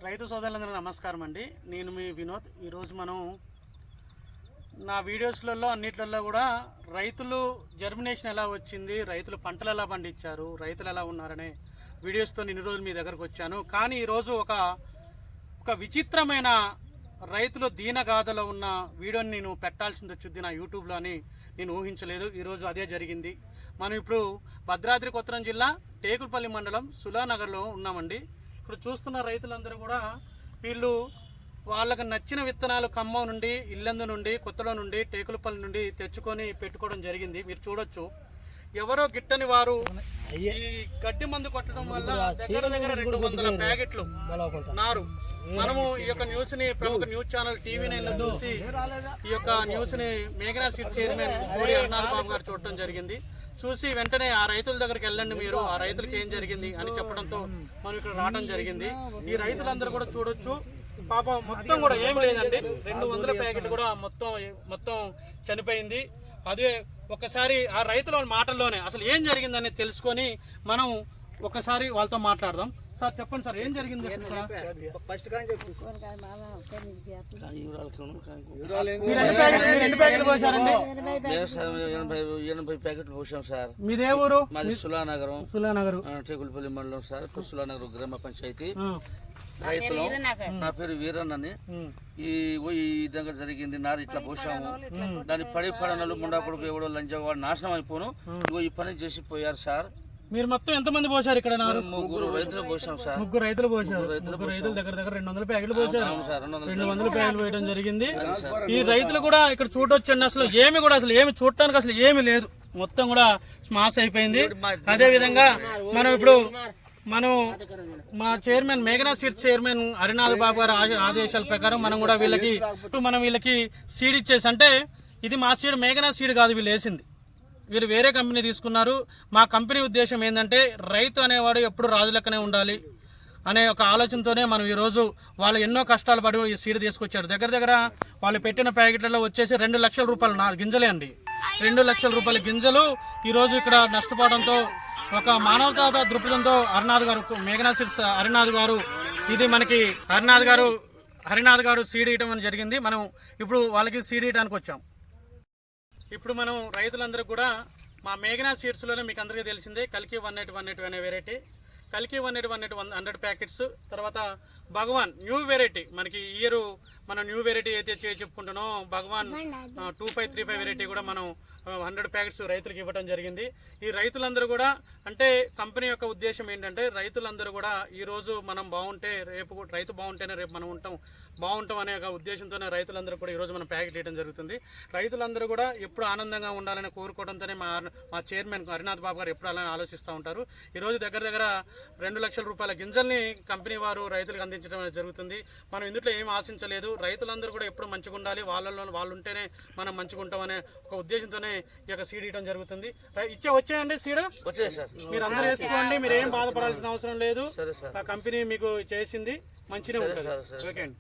రైతు సోదరులందరూ నమస్కారం అండి. నేను మీ వినోద్. ఈరోజు మనం నా వీడియోస్లలో అన్నిట్లలో కూడా రైతులు జర్మినేషన్ ఎలా వచ్చింది, రైతులు పంటలు ఎలా పండించారు, రైతులు ఎలా ఉన్నారనే వీడియోస్తో ఇన్ని రోజులు మీ దగ్గరకు వచ్చాను. కానీ ఈరోజు ఒక విచిత్రమైన రైతులు దీనగాథలో ఉన్న వీడియోని నేను పెట్టాల్సింది వచ్చింది నా యూట్యూబ్లో అని నేను ఊహించలేదు. ఈరోజు అదే జరిగింది. మనం ఇప్పుడు భద్రాద్రి కొత్తగూడెం జిల్లా టేకులపల్లి మండలం సులానగర్లో ఉన్నామండి. ఇప్పుడు చూస్తున్న రైతులందరూ కూడా వీళ్ళు వాళ్ళకి నచ్చిన విత్తనాలు ఖమ్మం నుండి, ఇల్లందు నుండి, కొత్తలో నుండి, టేకులపల్లి నుండి తెచ్చుకొని పెట్టుకోవడం జరిగింది. మీరు చూడొచ్చు, ఎవరో గిట్టని వారు ఈ గడ్డి మందు కొట్టడం వల్ల దగ్గర 200 ప్యాకెట్లు నారు. మనము ఈ యొక్క న్యూస్ ని ప్రముఖ న్యూస్ ఛానల్ TV9 లో చూసి ఈ యొక్క న్యూస్ ని మేఘనా సీడ్ చైర్మన్ కోడి అరుణాథ్ బాబు గారు చూడటం జరిగింది. చూసి వెంటనే ఆ రైతుల దగ్గరికి వెళ్ళండి, మీరు ఆ రైతులకు ఏం జరిగింది అని చెప్పడంతో మనం ఇక్కడ రావడం జరిగింది. ఈ రైతులందరూ కూడా చూడొచ్చు, పాపం మొత్తం కూడా ఏమి లేదండి, 200 ప్యాకెట్లు కూడా మొత్తం చనిపోయింది. అదే ఒకసారి ఆ రైతుల మాటల్లోనే అసలు ఏం జరిగిందని తెలుసుకొని మనం ఒకసారి వాళ్ళతో మాట్లాడదాం. సార్ చెప్పండి సార్, ఏం జరిగింది? 80 ప్యాకెట్లు పోసాం సార్. మీదే ఊరు? మాది సులానగరం, టేకులపల్లి మండలం సార్. సులానగరం గ్రామ పంచాయతీ. రైతులు, నా పేరు వీరన్నని. ఈ విధంగా జరిగింది. నారు ఇట్లా పోసాము, దాని పడనలు ముండా కొడుకు ఎవడో లంచవాడు నాశనం అయిపోను. ఇగో ఈ పని చేసి పోయారు సార్. మీరు మొత్తం ఎంతమంది పోసారు ఇక్కడ? 3 రైతులు పోసాం సార్. 3 రైతులు పోసారు. రైతులు దగ్గర 200 ప్యాకెట్లు పోసారు. 200 ప్యాకెట్లు వేయడం జరిగింది. ఈ రైతులు కూడా ఇక్కడ చూడొచ్చండి, అసలు ఏమి చూడటానికి అసలు ఏమి లేదు, మొత్తం కూడా స్మాష్ అయిపోయింది. అదే విధంగా మనం మా చైర్మన్ మేఘనా సీడ్ చైర్మన్ హరినాథ్ బాబు గారి ఆదేశాల ప్రకారం మనం కూడా వీళ్ళకి సీడ్ ఇచ్చేసి, అంటే ఇది మా సీడ్, మేఘనా సీడ్ కాదు వీళ్ళు వేసింది, వీళ్ళు వేరే కంపెనీ తీసుకున్నారు. మా కంపెనీ ఉద్దేశం ఏంటంటే రైతు అనేవాడు ఎప్పుడు రాజు లెక్కనే ఉండాలి అనే ఒక ఆలోచనతోనే మనం ఈరోజు వాళ్ళు ఎన్నో కష్టాలు పడి ఈ సీడ్ తీసుకొచ్చారు. దగ్గర వాళ్ళు పెట్టిన ప్యాకెట్లలో వచ్చేసి 2 లక్షల రూపాయల గింజలే అండి. 2 లక్షల రూపాయల గింజలు ఈరోజు ఇక్కడ నష్టపోవడంతో ఒక మానవతా దృక్పథంతో మేఘనా సీడ్స్ హరినాథ్ గారు హరినాథ్ గారు సీడ్ ఇవ్వడం అని జరిగింది. మనం ఇప్పుడు వాళ్ళకి సీడ్ ఇవ్వడానికి వచ్చాం. ఇప్పుడు మనం రైతులందరూ కూడా మా మేఘనా సీడ్స్లోనే మీకు అందరికీ తెలిసిందే, కల్కి 180 అనే వెరైటీ, కల్కి 100 ప్యాకెట్స్, తర్వాత భగవాన్ న్యూ వెరైటీ. మనకి ఈ ఇయర్ మనం న్యూ వెరైటీ అయితే చెప్పుకుంటున్నాం, భగవాన్ 2535 వెరైటీ కూడా మనం 100 ప్యాకెట్స్ రైతులకు ఇవ్వడం జరిగింది. ఈ రైతులందరూ కూడా, అంటే కంపెనీ యొక్క ఉద్దేశం ఏంటంటే రైతులందరూ కూడా ఈరోజు మనం బాగుంటే రేపు రైతు బాగుంటేనే రేపు మనం బాగుంటాం అనే ఒక ఉద్దేశంతోనే రైతులందరూ కూడా ఈరోజు మనం ప్యాకెట్ ఇవ్వడం జరుగుతుంది. రైతులందరూ కూడా ఎప్పుడు ఆనందంగా ఉండాలని కోరుకోవడంతోనే మా చైర్మన్ హరినాథ్ బాబు గారు ఎప్పుడు అలానే ఆలోచిస్తూ ఉంటారు. ఈరోజు దగ్గర 2 లక్షల రూపాయల గింజల్ని కంపెనీ వారు రైతులకు అందించడం జరుగుతుంది. మనం ఇందులో ఏం ఆశించలేదు, రైతులందరూ కూడా ఎప్పుడు మంచిగా ఉండాలి, వాళ్ళు ఉంటేనే మనం మంచిగా ఉంటామనే ఒక ఉద్దేశంతోనే ఈ యొక్క సీడ్ ఇవ్వడం జరుగుతుంది. వచ్చాయండి సీడ్, మీరు అందరూ వేసుకోండి, మీరు ఏం బాధపడాల్సిన అవసరం లేదు. ఆ కంపెనీ మీకు చేసింది మంచిగా ఉంటుంది. ఓకే అండి.